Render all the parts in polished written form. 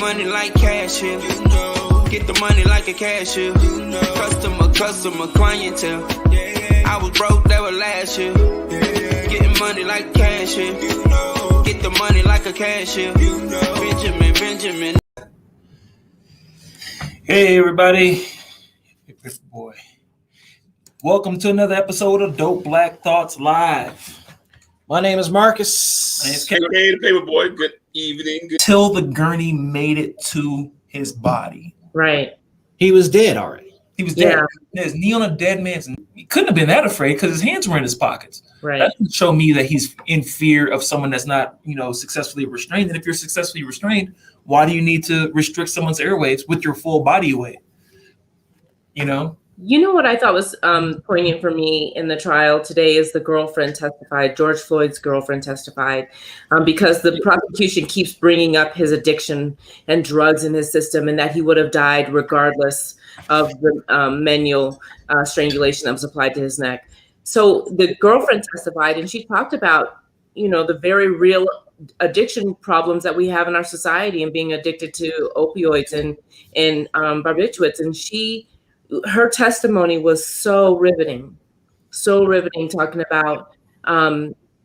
money like cashier. Get the money like a cashier. Customer, clientele. I was broke, that was last year. Getting money like cashier. Get the money like a cashier. Benjamin. Hey everybody, it's boy. Welcome to another episode of Dope Black Thoughts Live. My name is Marcus. My name is Kevin. Hey, the Paperboy. Good evening. Till the gurney made it to his body. Right. He was dead already. He was dead. There's knee on a dead man's. He couldn't have been that afraid because his hands were in his pockets. Right. That doesn't show me that he's in fear of someone that's not, successfully restrained. And if you're successfully restrained, why do you need to restrict someone's airwaves with your full body weight? You know what I thought was poignant for me in the trial today is the girlfriend testified. George Floyd's girlfriend testified because the prosecution keeps bringing up his addiction and drugs in his system and that he would have died regardless of the manual strangulation that was applied to his neck. So the girlfriend testified and she talked about, the very real addiction problems that we have in our society and being addicted to opioids and barbiturates. And her testimony was so riveting, talking about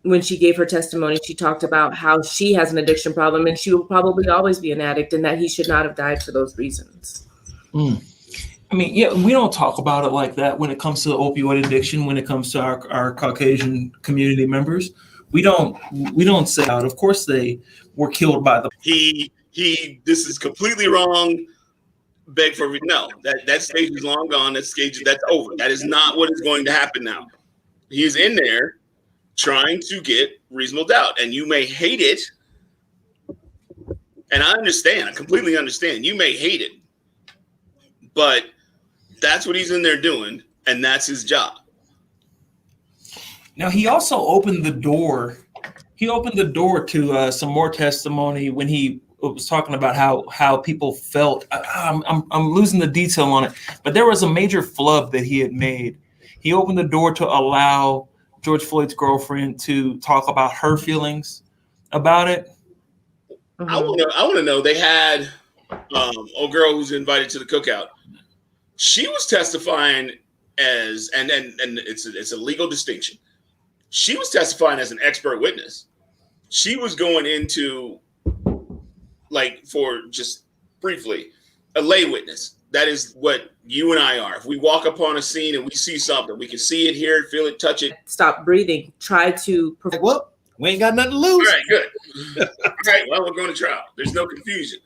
when she gave her testimony, she talked about how she has an addiction problem and she will probably always be an addict and that he should not have died for those reasons. I mean, we don't talk about it like that when it comes to opioid addiction, when it comes to our Caucasian community members. We don't say out. Of course they were killed by the this is completely wrong. Beg for no. That stage is long gone. That's over. That is not what is going to happen now. He's in there trying to get reasonable doubt. And you may hate it. And I understand. I completely understand. You may hate it. But that's what he's in there doing, and that's his job. Now, he also opened the door. He opened the door to some more testimony when he was talking about how people felt. I'm losing the detail on it, but there was a major flub that he had made. He opened the door to allow George Floyd's girlfriend to talk about her feelings about it. I want to know. They had old girl who's invited to the cookout. She was testifying as, and it's a legal distinction. She was testifying as an expert witness. She was going into, like, for just briefly, a lay witness. That is what you and I are. If we walk upon a scene and we see something, we can see it, hear it, feel it, touch it. Stop breathing. Try to. Well, we ain't got nothing to lose. All right, good. All right, well, we're going to trial. There's no confusion.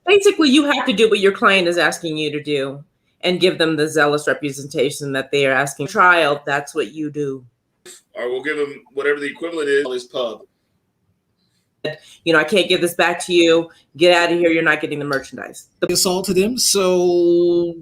Basically, you have to do what your client is asking you to do and give them the zealous representation that they are asking. Trial, that's what you do. Or we'll give them whatever the equivalent is, his pub. I can't give this back to you. Get out of here. You're not getting the merchandise. Assaulted him, so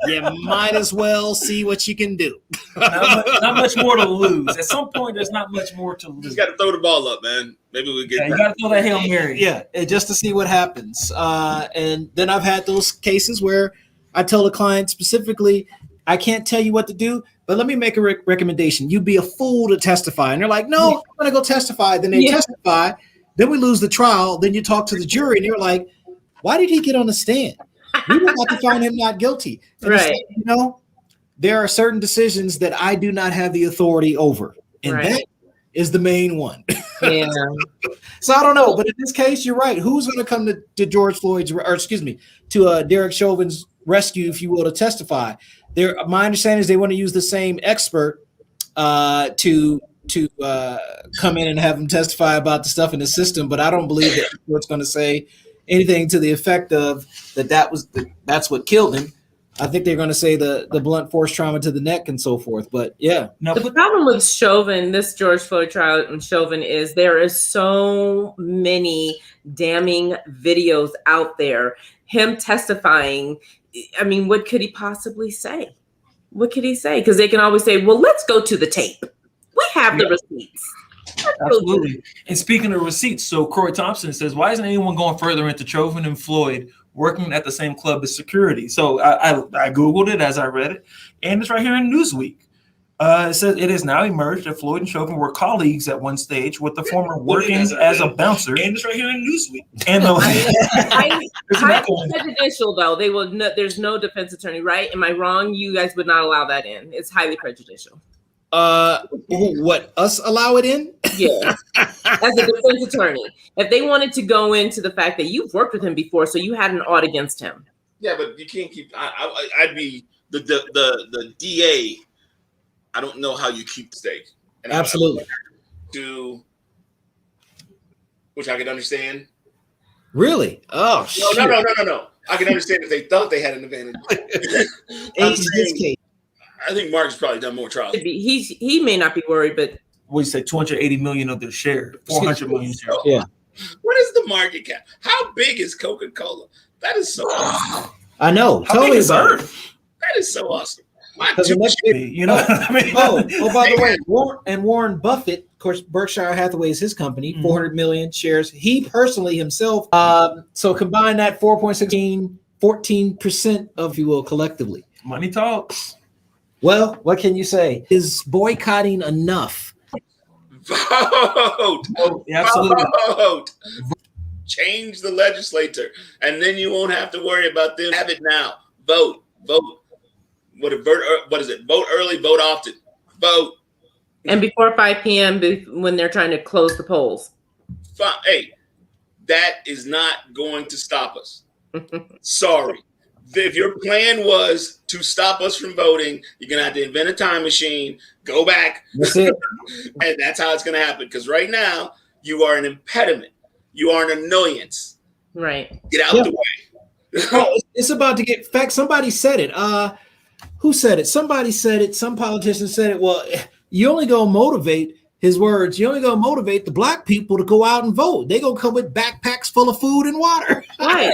you might as well see what you can do. Not much more to lose. At some point, there's not much more to lose. Just got to throw the ball up, man. Maybe we'll get. You got to throw that Hail Mary. Yeah, just to see what happens. And then I've had those cases where I tell the client specifically, I can't tell you what to do, but let me make a recommendation. You'd be a fool to testify. And they're like, no, I'm going to go testify. Then they testify. Then we lose the trial. Then you talk to the jury and they're like, why did he get on the stand? We would have to find him not guilty. And right. There are certain decisions that I do not have the authority over. And that is the main one. Yeah. So I don't know. But in this case, you're right. Who's going to come to George Floyd's, to Derek Chauvin's rescue, if you will, to testify? My understanding is they want to use the same expert to come in and have him testify about the stuff in the system, but I don't believe that what's going to say anything to the effect of that's what killed him. I think they're going to say the blunt force trauma to the neck and so forth. But yeah, the problem with Chauvin, this George Floyd trial and Chauvin, is there is so many damning videos out there. Him testifying. I mean, what could he possibly say? What could he say? Because they can always say, well, let's go to the tape. We have the receipts. Absolutely. And speaking of receipts, so Corey Thompson says, why isn't anyone going further into Chauvin and Floyd working at the same club as security? So I Googled it as I read it, and it's right here in Newsweek. It says it has now emerged that Floyd and Chauvin were colleagues at one stage, with the former working as a bouncer. And it's right here in Newsweek. And highly prejudicial, though. They will. There's no defense attorney, right? Am I wrong? You guys would not allow that in. It's highly prejudicial. What, us allow it in? Yeah, as a defense attorney, if they wanted to go into the fact that you've worked with him before, so you had an ought against him. Yeah, but you can't keep. I'd be the DA. I don't know how you keep the stake. And Absolutely. Which I could understand. Really? Oh, No. I can understand if they thought they had an advantage. I'm saying, I think Mark's probably done more trials. He may not be worried, but what do you say? 280 million of their share, 400 million shares. Yeah. What is the market cap? How big is Coca-Cola? That is so awesome. I know. How Tell big me is about it. Earth? That is so awesome. You know what I mean? Oh, by the way, Warren Buffett, of course, Berkshire Hathaway is his company, 400 million shares. He personally himself, so combine that 4.16, 14% of, if you will, collectively. Money talks. Well, what can you say? Is boycotting enough? Vote. Oh, yeah, absolutely. Vote. Change the legislature, and then you won't have to worry about them. Have it now. Vote. What is it? Vote early, vote often. Vote. And before 5 p.m. when they're trying to close the polls. Hey, that is not going to stop us. Sorry. If your plan was to stop us from voting, you're going to have to invent a time machine, go back. That's it. And that's how it's going to happen. Because right now, you are an impediment. You are an annoyance. Right. Get out the way. Oh, it's about to get, in fact, somebody said it. Who said it? Somebody said it. Some politician said it. Well, you only go motivate, his words, you only go motivate the black people to go out and vote. They gonna come with backpacks full of food and water. Right.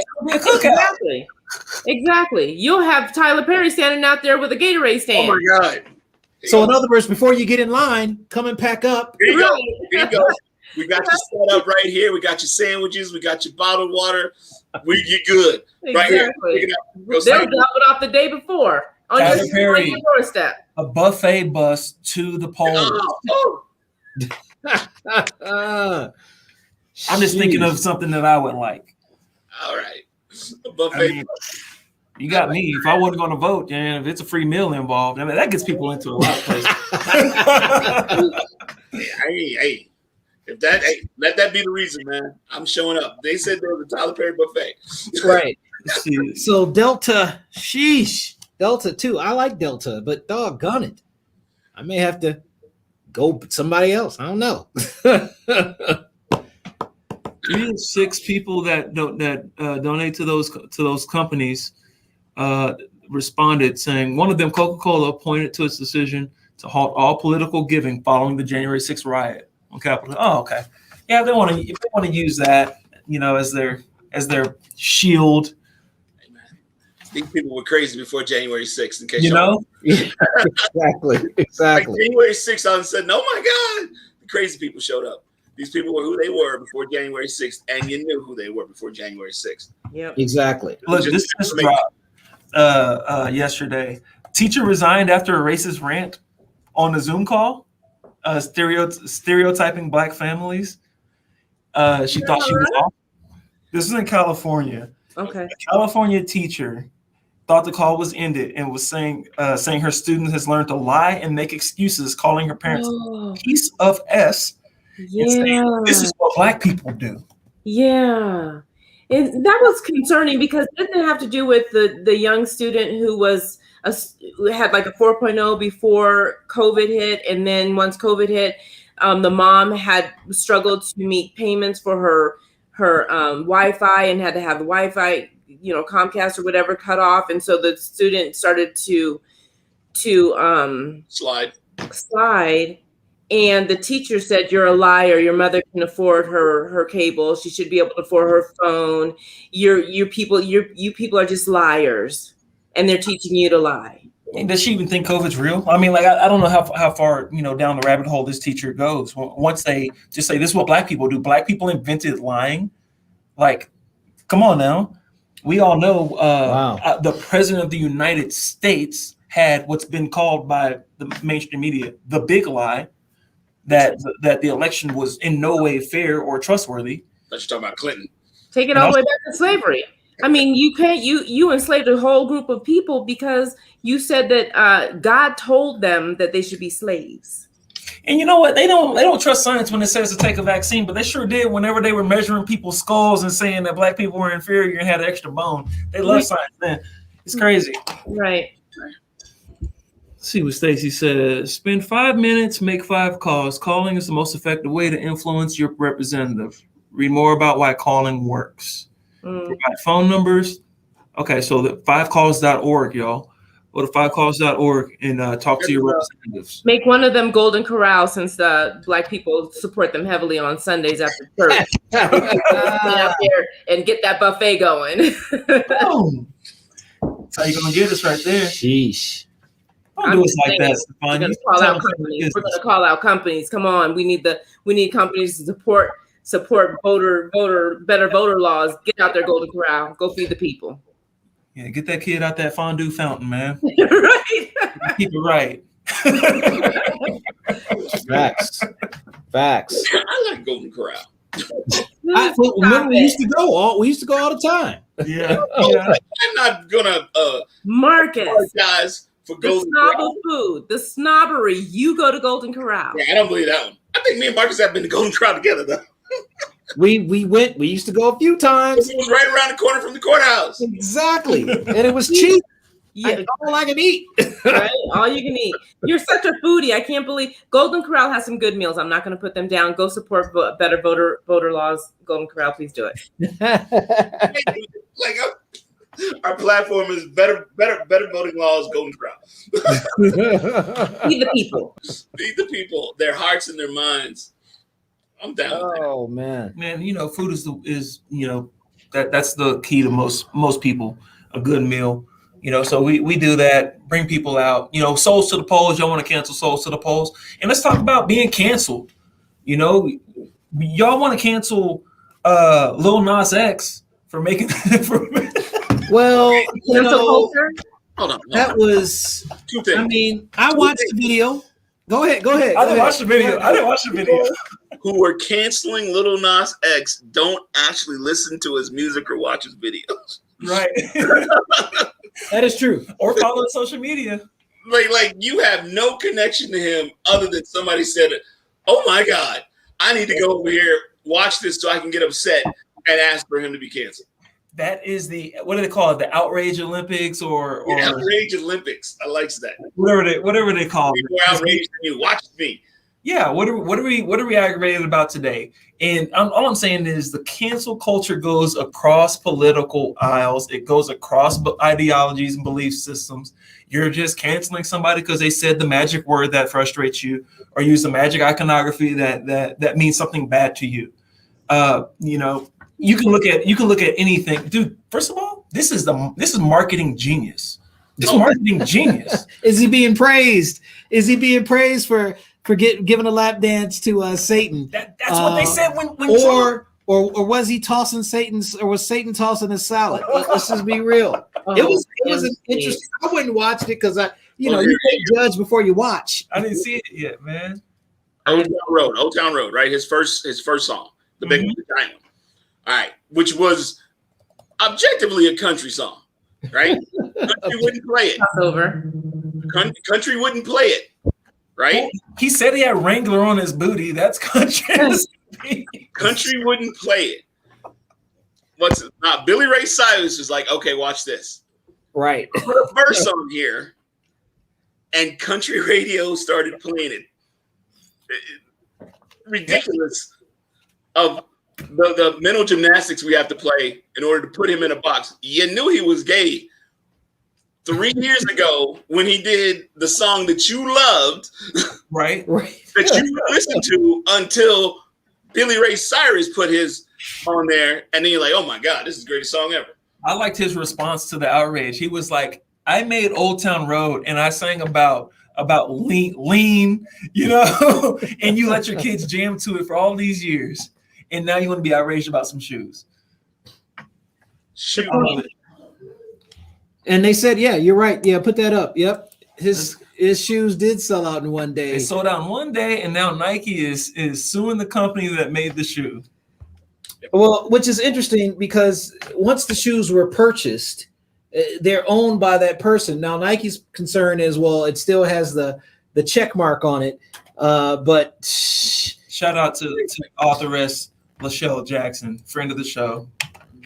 Exactly. You'll have Tyler Perry standing out there with a Gatorade stand. Oh my God. So in other words, before you get in line, come and pack up. Here you go. Here you go. We got you set up right here. We got your sandwiches. We got your bottled water. You're good. Right here. They'll drop it off the day before. On your doorstep. A buffet bus to the polls. I'm just thinking of something that I would like. All right. A buffet. You got me. If I wasn't going to vote, and if it's a free meal involved, I mean, that gets people into a lot of places. Hey, let that be the reason, man. I'm showing up. They said there was a Tyler Perry buffet. Right. So Delta, sheesh. Delta too. I like Delta, but doggone it, I may have to go with somebody else. I don't know. 3 of 6 people that donate to those companies responded saying one of them, Coca-Cola, pointed to its decision to halt all political giving following the January 6th riot on Capitol. Oh, okay. Yeah, if they want to use that, as their shield. These people were crazy before January 6th, in case Exactly. Like January 6th, all of a sudden, oh my God, the crazy people showed up. These people were who they were before January 6th, and you knew who they were before January 6th. Yeah, exactly. Look, this just dropped yesterday. Teacher resigned after a racist rant on a Zoom call, stereotyping black families. She thought she was off. This is in California. Okay. A California teacher thought the call was ended and was saying her student has learned to lie and make excuses, calling her parents piece of S. Yeah. And saying, this is what black people do. Yeah. And that was concerning because didn't it have to do with the young student who had like a 4.0 before COVID hit, and then once COVID hit, the mom had struggled to meet payments for her Wi-Fi and had to have the Wi-Fi, Comcast or whatever cut off, and so the student started to slide. And the teacher said, "You're a liar. Your mother can afford her cable. She should be able to afford her phone. You people are just liars, and they're teaching you to lie." Does she even think COVID's real? I mean, like I don't know how far down the rabbit hole this teacher goes. Once they just say this is what black people do. Black people invented lying. Like, come on now. We all know the president of the United States had what's been called by the mainstream media the big lie that the election was in no way fair or trustworthy. That you're talking about Clinton. Take it all the way back to slavery. I mean, you can't you enslaved a whole group of people because you said that God told them that they should be slaves. And you know what? They don't trust science when it says to take a vaccine, but they sure did whenever they were measuring people's skulls and saying that black people were inferior and had extra bone. They love science then. It's crazy. Right. Let's see what Stacy says. Spend 5 minutes, make 5 calls. Calling is the most effective way to influence your representative. Read more about why calling works. Provide phone numbers. Okay, so the 5calls.org, y'all. Go to 5calls.org and talk to your representatives. Make one of them Golden Corral, since the black people support them heavily on Sundays after church. Get out there and get that buffet going. Boom. That's how you're gonna get us right there. Sheesh. Don't do us like that, Stefan. We're gonna call out companies. Come on, we need companies to support better voter laws. Get out there, Golden Corral. Go feed the people. Yeah, get that kid out that fondue fountain, man. Right. Keep it right. Facts. I like Golden Corral. Remember, we used to go all the time. Yeah. I'm not gonna Marcus, apologize for the Golden snob Corral. of food, the snobbery. You go to Golden Corral. Yeah, I don't believe that one. I think me and Marcus have been to Golden Corral together though. We used to go a few times. It was right around the corner from the courthouse. Exactly. And it was cheap. Yeah, All I can eat. right? All you can eat. You're such a foodie. I can't believe Golden Corral has some good meals. I'm not going to put them down. Go support better voter laws. Golden Corral, please do it. Like our platform is better voting laws. Golden Corral. Feed the people. Feed the people, their hearts and their minds. I'm down. Oh man, food is that's the key to most people. A good meal. So we do that, bring people out, souls to the polls. Y'all want to cancel souls to the polls. And let's talk about being canceled. Y'all want to cancel Lil Nas X for making well, culture. Hold on. That was 2 things. I mean, I watched the video. Go ahead. I didn't watch the video. Who were canceling Lil Nas X don't actually listen to his music or watch his videos. Right. That is true. Or follow on social media. Like you have no connection to him other than somebody said, "Oh my God, I need to go over here, watch this so I can get upset and ask for him to be canceled." That is what do they call it? The Outrage Olympics or Outrage Olympics. I like that. Whatever they call it. People are outraged and you watch me. Yeah, what are we aggravated about today? And all I'm saying is the cancel culture goes across political aisles. It goes across ideologies and belief systems. You're just canceling somebody because they said the magic word that frustrates you, or use the magic iconography that means something bad to you. You can look at anything, dude. First of all, this is marketing genius. This is marketing genius. Is he being praised? Is he being praised for giving a lap dance to Satan? That's what they said when or was he tossing Satan's, or was Satan tossing his salad? Let's just be real. It was an interesting. I wouldn't watch it because you can't judge before you watch. I didn't see it yet, man. Old Town Road, right? His first song, the big one, the giant one. All right, which was objectively a country song, right? Country wouldn't play it. Over. Country wouldn't play it, right? Well, he said he had Wrangler on his booty. That's country. Country wouldn't play it. Billy Ray Cyrus is like, okay, watch this. Right. Put a verse on here, and country radio started playing it. Ridiculous of the mental gymnastics we have to play in order to put him in a box. You knew he was gay 3 years ago when he did the song that you loved, right? That you listened to until Billy Ray Cyrus put his on there, and then you're like, oh my God, this is the greatest song ever. I liked his response to the outrage. He was like, I made Old Town Road and I sang about lean, and you let your kids jam to it for all these years. And now you want to be outraged about some shoes. Shoot. And they said, yeah, you're right. Yeah, put that up. Yep. his shoes did sell out in one day. They sold out in one day, and now Nike is suing the company that made the shoe. Well, which is interesting because once the shoes were purchased, they're owned by that person. Now Nike's concern is, well, it still has the check mark on it, but shout out to authoress Lachelle Jackson, friend of the show.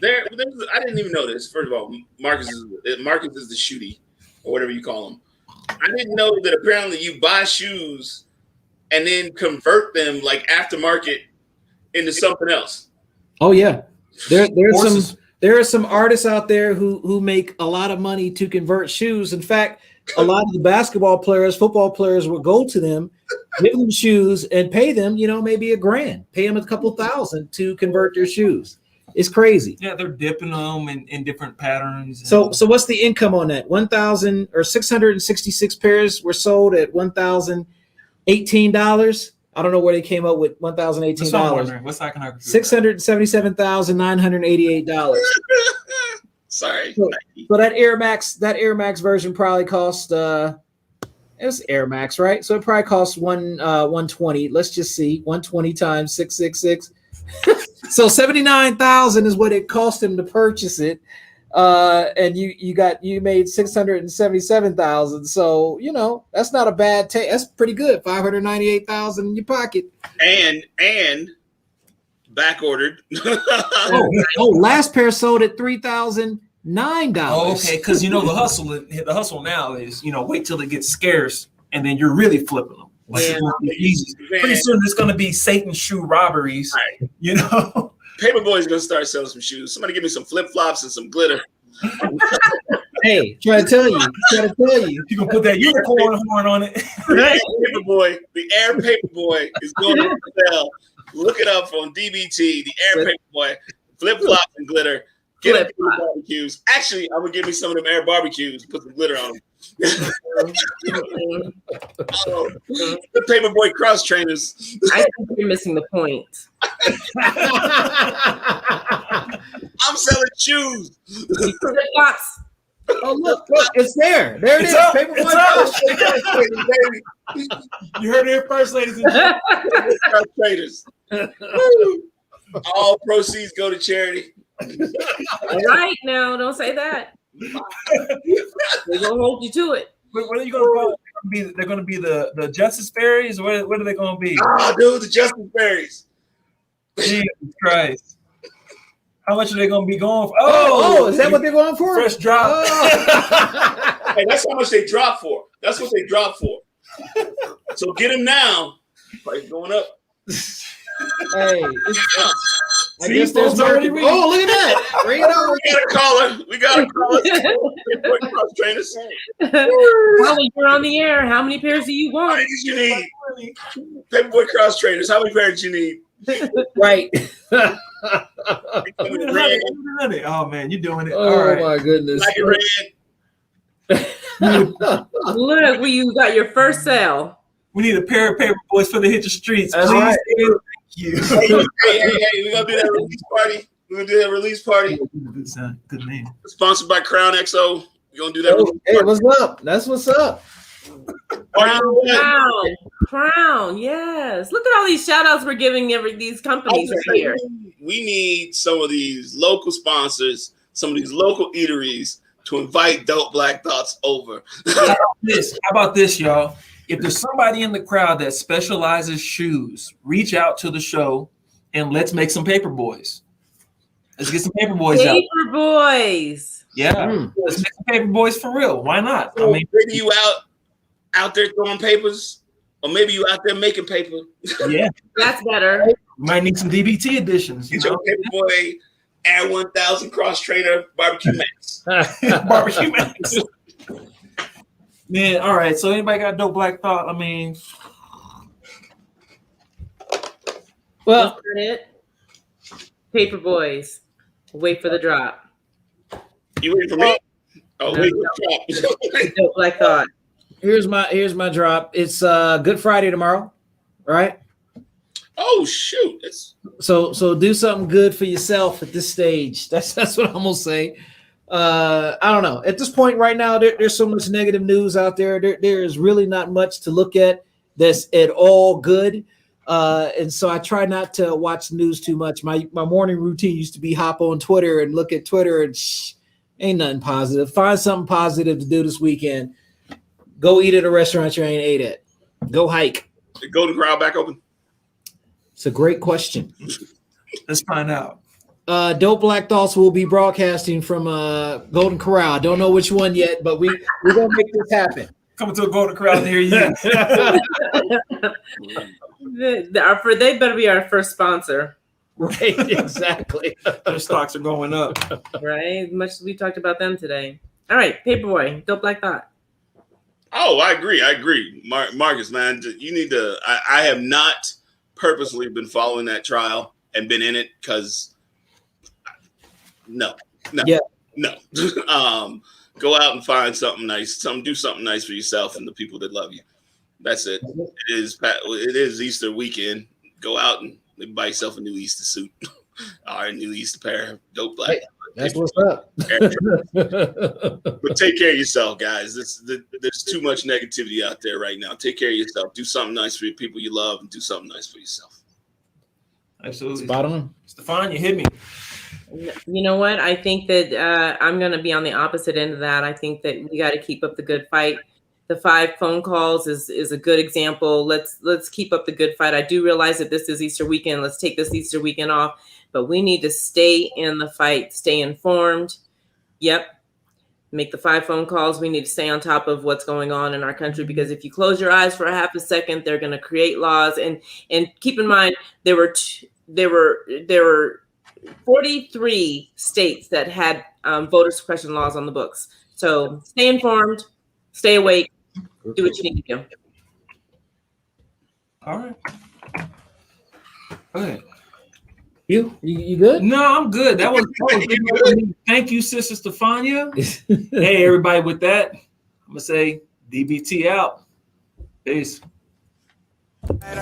I didn't even know this. First of all, Marcus is the shooty, or whatever you call him. I didn't know that apparently you buy shoes and then convert them like aftermarket into something else. Oh yeah, there are some artists out there who make a lot of money to convert shoes. In fact, a lot of the basketball players, football players will go to them, give them shoes, and pay them, maybe $1,000, pay them a couple $1,000 to convert their shoes. It's crazy. Yeah, they're dipping them in different patterns. So what's the income on that? 1,000 or 666 pairs were sold at $1,018. I don't know where they came up with $1,018. What's that kind of $677,988. Sorry. So that Air Max version probably cost it was Air Max, right? So it probably cost 120. Let's just see. 120 times 666. So 79,000 is what it cost him to purchase it. And you made 677,000. So, that's not a bad take. That's pretty good. 598,000 in your pocket. And back ordered. Last pair sold at $3,009. Oh, okay, because the hustle now is wait till it gets scarce and then you're really flipping them. Pretty soon there's going to be Satan's shoe robberies. Right. Paperboy's going to start selling some shoes. Somebody give me some flip flops and some glitter. Hey, try to tell you. You can put that unicorn horn on it. Paperboy, the Air Paperboy is going to sell. Look it up on DBT. The Air Paperboy, flip flops and glitter. Get them barbecues. Actually, I'm gonna give me some of them Air barbecues. Put some glitter on them. The Paperboy cross trainers. I think you're missing the point. I'm selling shoes. Flip flops. Oh look, it's there. There it is. Paperboy cross. You heard it here first, ladies and gentlemen. Cross trainers. All proceeds go to charity. Right now, don't say that. They're gonna hold you to it. What are you gonna call it? They're gonna be the Justice Fairies. What are they gonna be? Oh, dude, the Justice Fairies. Jesus Christ! How much are they gonna be going for? Oh, is that what they're going for? Fresh drop. Oh. Hey, that's how much they drop for. That's what they drop for. So get them now. Price going up. Hey, I guess there's already. Oh, look at that! Bring it on. We got a caller. Cross trainers. Holly, you're on the air. How many pairs do you How want? many do you need? Paperboy cross trainers. How many pairs do you need? Right. Oh man, you're doing it. Oh All right. my goodness. Black and red. Look, you got your first sale. We need a pair of paper boys for the hit the streets. That's Please. right. Thank you. Hey, we're gonna do that release party. Good sound, good name. Sponsored by Crown XO. We're gonna do that. Hey, what's up? That's what's up. Crown, yes. Look at all these shout outs we're giving these companies right here. We need some of these local sponsors, some of these local eateries to invite Dope Black Thoughts over. How about this, y'all? If there's somebody in the crowd that specializes shoes, reach out to the show and let's make some paper boys. Let's get some paper boys out. Paper boys. Yeah, let's make some paper boys for real. Why not? So maybe you out there throwing papers, or maybe you out there making paper. Yeah, that's better. We might need some DBT editions. Get your paper boy Air 1000 cross trainer barbecue max. Barbecue max. Man, all right. So anybody got Dope Black Thought? I mean, well, it. Paper boys. Wait for the drop. You waiting for me? Oh, No, wait for the drop. Dope Black Thought. here's my drop. It's Good Friday tomorrow, right? Oh shoot! So do something good for yourself at this stage. That's what I'm gonna say. I don't know. At this point right now, there's so much negative news out there. There is really not much to look at that's at all good. And so I try not to watch the news too much. My morning routine used to be hop on Twitter and look at Twitter and ain't nothing positive. Find something positive to do this weekend. Go eat at a restaurant you ain't ate at. Go hike. The Golden Corral back open? It's a great question. Let's find out. Dope Black Thoughts will be broadcasting from Golden Corral. I don't know which one yet, but we're gonna make this happen. Coming to a Golden Corral near you. They better be our first sponsor. Right, exactly. Their stocks are going up. Right? Much as we talked about them today. All right, Paperboy, Dope Black Thought. Oh, I agree. Marcus, man, you need to. I have not purposely been following that trial and been in it because no. Go out and find something nice. Do something nice for yourself and the people that love you. That's it. It is Easter weekend. Go out and buy yourself a new Easter suit or a new Easter pair of Dope Black. Hey, that's what's up. But take care of yourself, guys. There's too much negativity out there right now. Take care of yourself. Do something nice for the people you love and do something nice for yourself. Absolutely. Spot on. Stefan, you hit me. You know what? I think that I'm going to be on the opposite end of that. I think that we got to keep up the good fight. The 5 phone calls is a good example. Let's keep up the good fight. I do realize that this is Easter weekend. Let's take this Easter weekend off, but we need to stay in the fight, stay informed. Yep. Make the 5 phone calls. We need to stay on top of what's going on in our country, because if you close your eyes for a half a second, they're going to create laws. And keep in mind, there were 43 states that had voter suppression laws on the books. So stay informed, stay awake, do what you need to do. All right. Okay. You good? No, I'm good. That was good. Thank you, Sister Stefania. Hey, everybody, with that, I'm going to say DBT out. Peace. What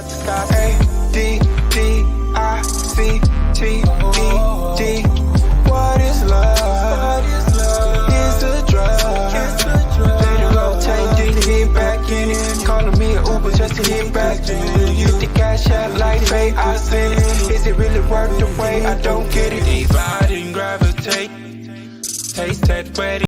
is love? It's a drug. Let it rotate to get back in it. Calling me an Uber just to get back to you. Get the cash out like pay, I send it. Is it really worth the wait? I don't get it.